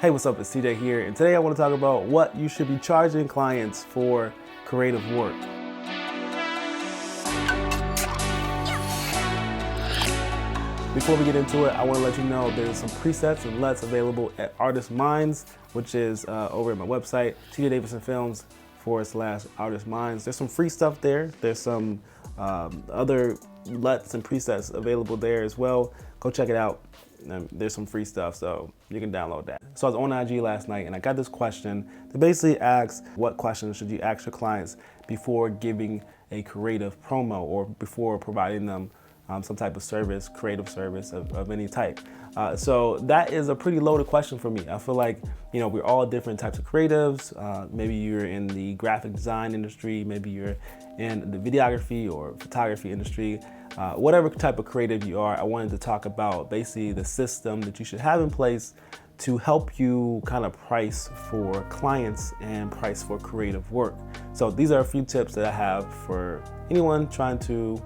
Hey, what's up? It's TJ here, and today I want to talk about what you should be charging clients for creative work. Before we get into it, I want to let you know there's some presets and LUTs available at Artist Minds, which is over at my website, tjdavidsonfilms.com/Artist Minds. There's some free stuff there. There's some other LUTs and presets available there as well. Go check it out. There's some free stuff, so you can download that. So I was on IG last night and I got this question that basically asks, what questions should you ask your clients before giving a creative promo or before providing them some type of service, creative service of any type. So that is a pretty loaded question for me. I feel like, we're all different types of creatives. Maybe you're in the graphic design industry, maybe you're in the videography or photography industry. Whatever type of creative you are, I wanted to talk about basically the system that you should have in place to help you kind of price for clients and price for creative work. So these are a few tips that I have for anyone trying to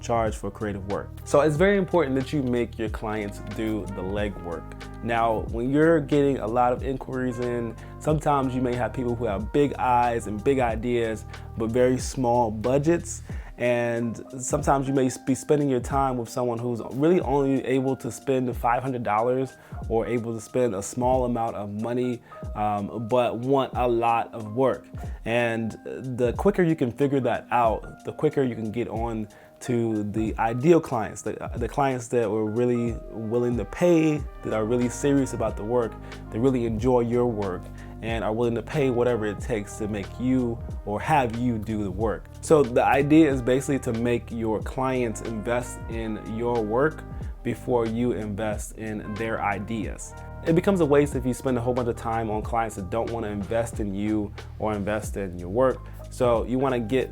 charge for creative work. So it's very important that you make your clients do the legwork. Now, when you're getting a lot of inquiries in, sometimes you may have people who have big eyes and big ideas, but very small budgets. And sometimes you may be spending your time with someone who's really only able to spend $500 or able to spend a small amount of money, but want a lot of work. And the quicker you can figure that out, the quicker you can get on to the ideal clients, the clients that were really willing to pay, that are really serious about the work, that really enjoy your work, and are willing to pay whatever it takes to make you or have you do the work. So the idea is basically to make your clients invest in your work before you invest in their ideas. It becomes a waste if you spend a whole bunch of time on clients that don't want to invest in you or invest in your work. So you want to get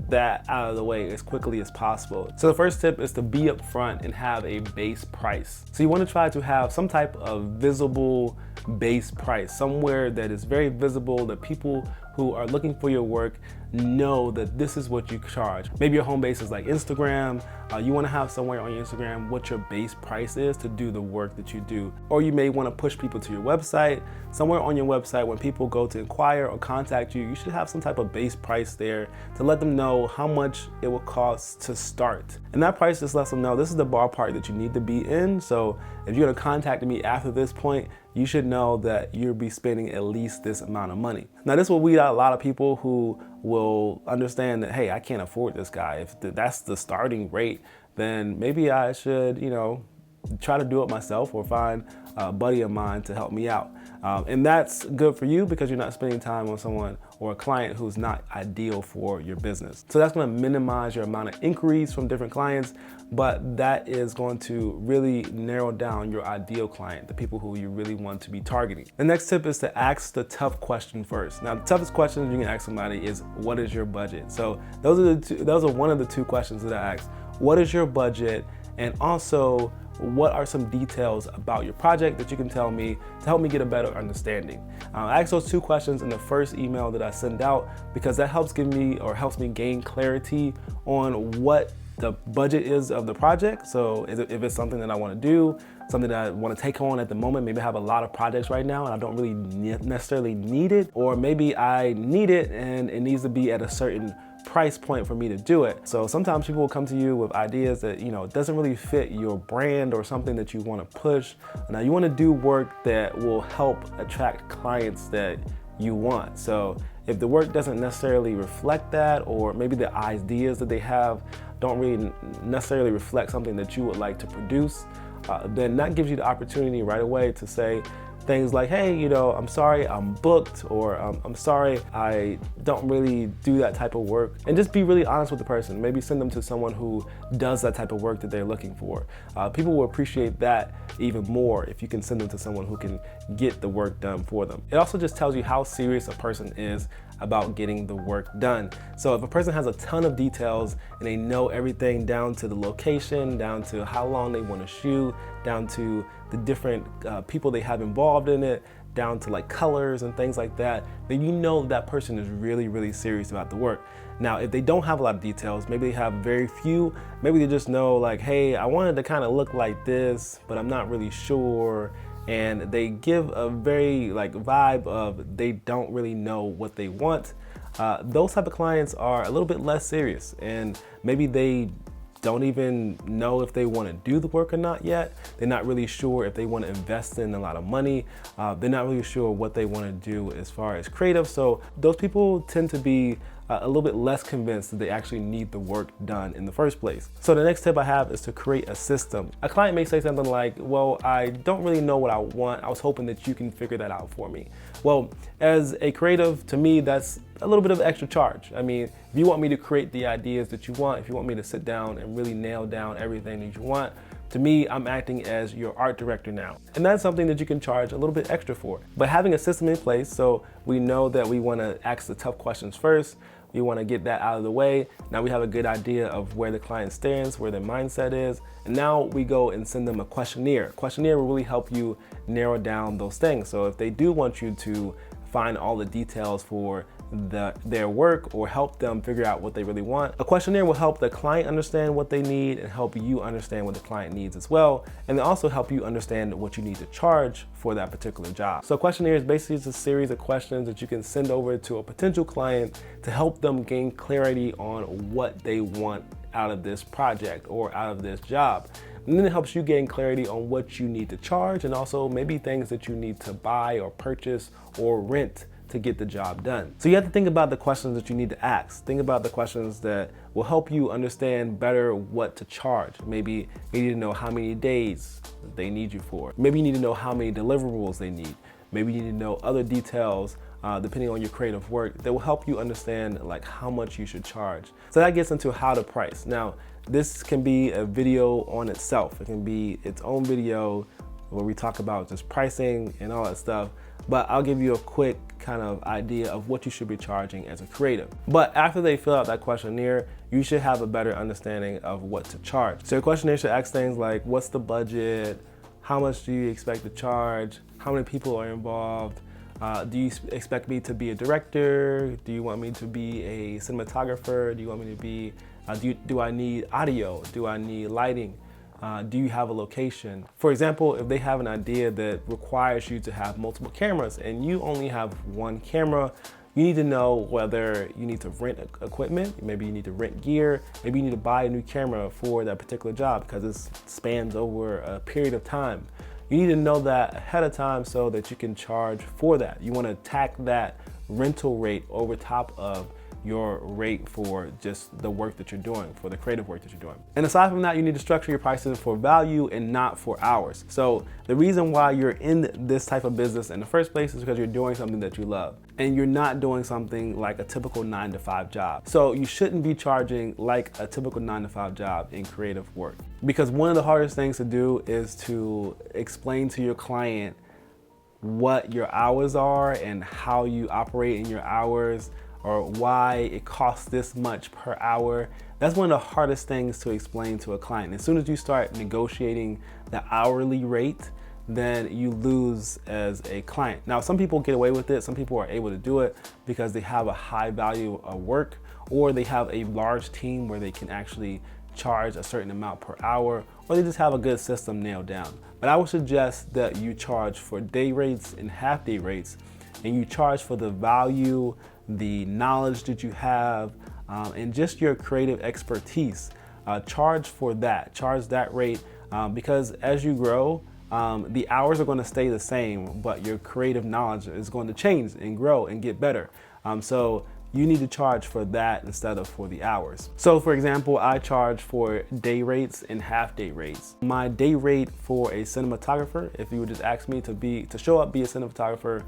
that out of the way as quickly as possible. So the first tip is to be upfront and have a base price. So you want to try to have some type of visible base price, somewhere that is very visible, that people who are looking for your work know that this is what you charge. Maybe your home base is like Instagram. You want to have somewhere on your Instagram what your base price is to do the work that you do. Or you may want to push people to your website. Somewhere on your website, when people go to inquire or contact you, you should have some type of base price there to let them know how much it will cost to start. And that price just lets them know this is the ballpark that you need to be in. So if you're going to contact me after this point, you should know that you'll be spending at least this amount of money. Now, this will weed out a lot of people who will understand that, hey, I can't afford this guy. If that's the starting rate, then maybe I should, try to do it myself or find a buddy of mine to help me out. And that's good for you because you're not spending time on someone or a client who's not ideal for your business. So that's going to minimize your amount of inquiries from different clients, but that is going to really narrow down your ideal client, the people who you really want to be targeting. The next tip is to ask the tough question first. Now, the toughest question you can ask somebody is, what is your budget? So those are one of the two questions that I ask. What is your budget? And also, what are some details about your project that you can tell me to help me get a better understanding? I ask those two questions in the first email that I send out because that helps me gain clarity on what the budget is of the project. So if it's something that I want to do, something that I want to take on at the moment, maybe I have a lot of projects right now and I don't really necessarily need it, or maybe I need it and it needs to be at a certain price point for me to do it. So sometimes people will come to you with ideas that, it doesn't really fit your brand or something that you want to push. Now you want to do work that will help attract clients that you want. So if the work doesn't necessarily reflect that, or maybe the ideas that they have don't really necessarily reflect something that you would like to produce, then that gives you the opportunity right away to say things like, hey, I'm sorry, I'm booked, or I'm sorry, I don't really do that type of work. And just be really honest with the person. Maybe send them to someone who does that type of work that they're looking for. People will appreciate that even more if you can send them to someone who can get the work done for them. It also just tells you how serious a person is about getting the work done. So if a person has a ton of details and they know everything down to the location, down to how long they want to shoot, down to the different people they have involved in it, down to like colors and things like that, then you know that person is really, really serious about the work. Now, if they don't have a lot of details, maybe they have very few, maybe they just know like, hey, I wanted to kind of look like this, but I'm not really sure. and they give a very like vibe of they don't really know what they want. Those type of clients are a little bit less serious, and maybe they don't even know if they want to do the work or not yet. They're not really sure if they want to invest in a lot of money. They're not really sure what they want to do as far as creative. So those people tend to be a little bit less convinced that they actually need the work done in the first place. So the next tip I have is to create a system. A client may say something like, well, I don't really know what I want. I was hoping that you can figure that out for me. Well, as a creative, to me, that's a little bit of extra charge. I mean, if you want me to create the ideas that you want, if you want me to sit down and really nail down everything that you want, to me, I'm acting as your art director now. And that's something that you can charge a little bit extra for. But having a system in place, so we know that we want to ask the tough questions first, we want to get that out of the way. Now we have a good idea of where the client stands, where their mindset is. And now we go and send them a questionnaire. A questionnaire will really help you narrow down those things. So if they do want you to find all the details for their work or help them figure out what they really want, a questionnaire will help the client understand what they need and help you understand what the client needs as well. And they also help you understand what you need to charge for that particular job. So a questionnaire is basically just a series of questions that you can send over to a potential client to help them gain clarity on what they want out of this project or out of this job. And then it helps you gain clarity on what you need to charge and also maybe things that you need to buy or purchase or rent to get the job done. So you have to think about the questions that you need to ask. Think about the questions that will help you understand better what to charge. Maybe you need to know how many days they need you for. Maybe you need to know how many deliverables they need. Maybe you need to know other details depending on your creative work that will help you understand like how much you should charge. So that gets into how to price. Now, this can be a video on itself. It can be its own video where we talk about just pricing and all that stuff. But I'll give you a quick kind of idea of what you should be charging as a creative. But after they fill out that questionnaire, you should have a better understanding of what to charge. So your questionnaire should ask things like, what's the budget? How much do you expect to charge? How many people are involved? Do you expect me to be a director? Do you want me to be a cinematographer? Do you want me to be, do I need audio? Do I need lighting? Do you have a location? For example, if they have an idea that requires you to have multiple cameras and you only have one camera, you need to know whether you need to rent equipment, maybe you need to rent gear, maybe you need to buy a new camera for that particular job because it spans over a period of time. You need to know that ahead of time so that you can charge for that. You want to tack that rental rate over top of your rate for just the work that you're doing, for the creative work that you're doing. And aside from that, you need to structure your prices for value and not for hours. So the reason why you're in this type of business in the first place is because you're doing something that you love and you're not doing something like a typical 9-to-5 job. So you shouldn't be charging like a typical 9-to-5 job in creative work, because one of the hardest things to do is to explain to your client what your hours are and how you operate in your hours, or why it costs this much per hour. That's one of the hardest things to explain to a client. As soon as you start negotiating the hourly rate, then you lose as a client. Now, some people get away with it. Some people are able to do it because they have a high value of work, or they have a large team where they can actually charge a certain amount per hour, or they just have a good system nailed down. But I would suggest that you charge for day rates and half day rates, and you charge for the value, the knowledge that you have, and just your creative expertise. Charge for that, charge that rate, because as you grow, the hours are going to stay the same, but your creative knowledge is going to change and grow and get better. So you need to charge for that instead of for the hours. So for example, I charge for day rates and half day rates. My day rate for a cinematographer, if you would just ask me to show up, be a cinematographer,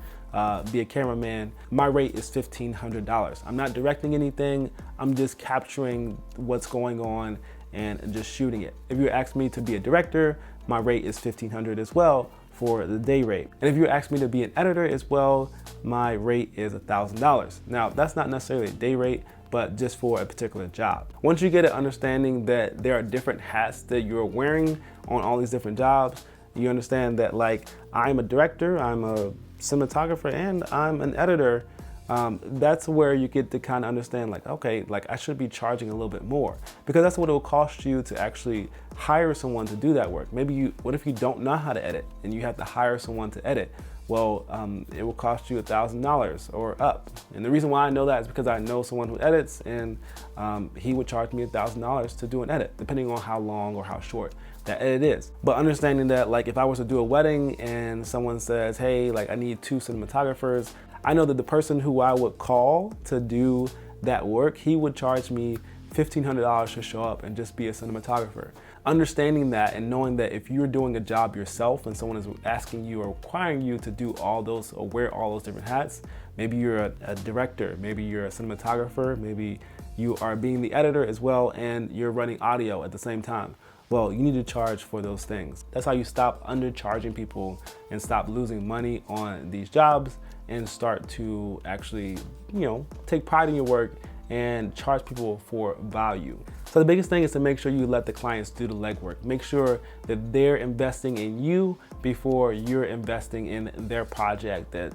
be a cameraman, my rate is $1,500. I'm not directing anything, I'm just capturing what's going on and just shooting it. If you ask me to be a director, my rate is $1,500 as well for the day rate. And if you ask me to be an editor as well, my rate is $1,000. Now, that's not necessarily a day rate, but just for a particular job. Once you get an understanding that there are different hats that you're wearing on all these different jobs, you understand that like I'm a director, I'm a cinematographer, and I'm an editor, that's where you get to kind of understand like, okay, like I should be charging a little bit more, because that's what it will cost you to actually hire someone to do that work. What if you don't know how to edit and you have to hire someone to edit? Well, it will cost you $1,000 or up. And the reason why I know that is because I know someone who edits, and he would charge me $1,000 to do an edit, depending on how long or how short that edit is. But understanding that, like, if I was to do a wedding and someone says, hey, like I need 2 cinematographers, I know that the person who I would call to do that work, he would charge me $1,500 to show up and just be a cinematographer. Understanding that and knowing that if you're doing a job yourself and someone is asking you or requiring you to do all those or wear all those different hats, maybe you're a director, maybe you're a cinematographer, maybe you are being the editor as well, and you're running audio at the same time. Well, you need to charge for those things. That's how you stop undercharging people and stop losing money on these jobs and start to actually, take pride in your work and charge people for value. So the biggest thing is to make sure you let the clients do the legwork. Make sure that they're investing in you before you're investing in their project that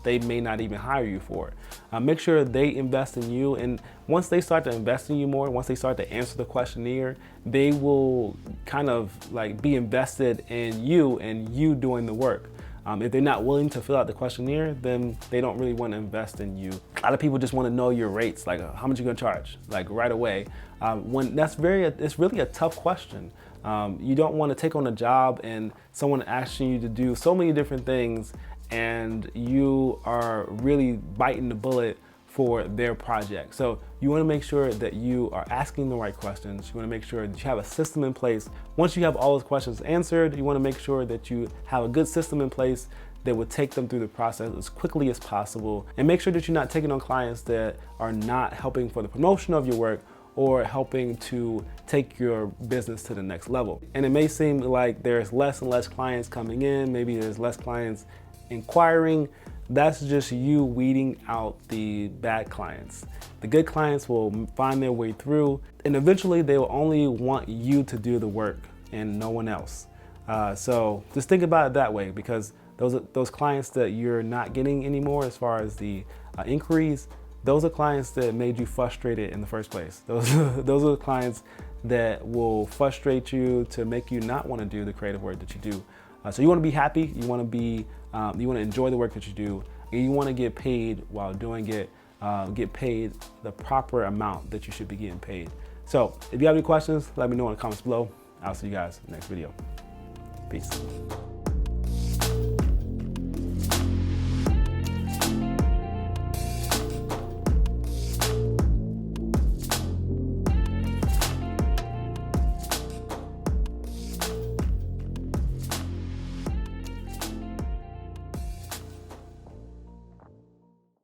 they may not even hire you for. Make sure they invest in you, and once they start to invest in you more, once they start to answer the questionnaire, they will kind of like be invested in you and you doing the work. If they're not willing to fill out the questionnaire, then they don't really want to invest in you. A lot of people just want to know your rates, like how much you're gonna charge, like right away. It's really a tough question. You don't want to take on a job and someone asking you to do so many different things, and you are really biting the bullet for their project. So you want to make sure that you are asking the right questions. You want to make sure that you have a system in place. Once you have all those questions answered, you want to make sure that you have a good system in place that will take them through the process as quickly as possible. And make sure that you're not taking on clients that are not helping for the promotion of your work or helping to take your business to the next level. And it may seem like there's less and less clients coming in, maybe there's less clients inquiring. That's just you weeding out the bad clients. The good clients will find their way through, and eventually they will only want you to do the work and no one else. So just think about it that way, because those clients that you're not getting anymore as far as the inquiries, those are clients that made you frustrated in the first place. Those are the clients that will frustrate you to make you not want to do the creative work that you do. So you want to be happy, you want to enjoy the work that you do, and you want to get paid while doing it, get paid the proper amount that you should be getting paid. So if you have any questions, let me know in the comments below. I'll see you guys in the next video. Peace.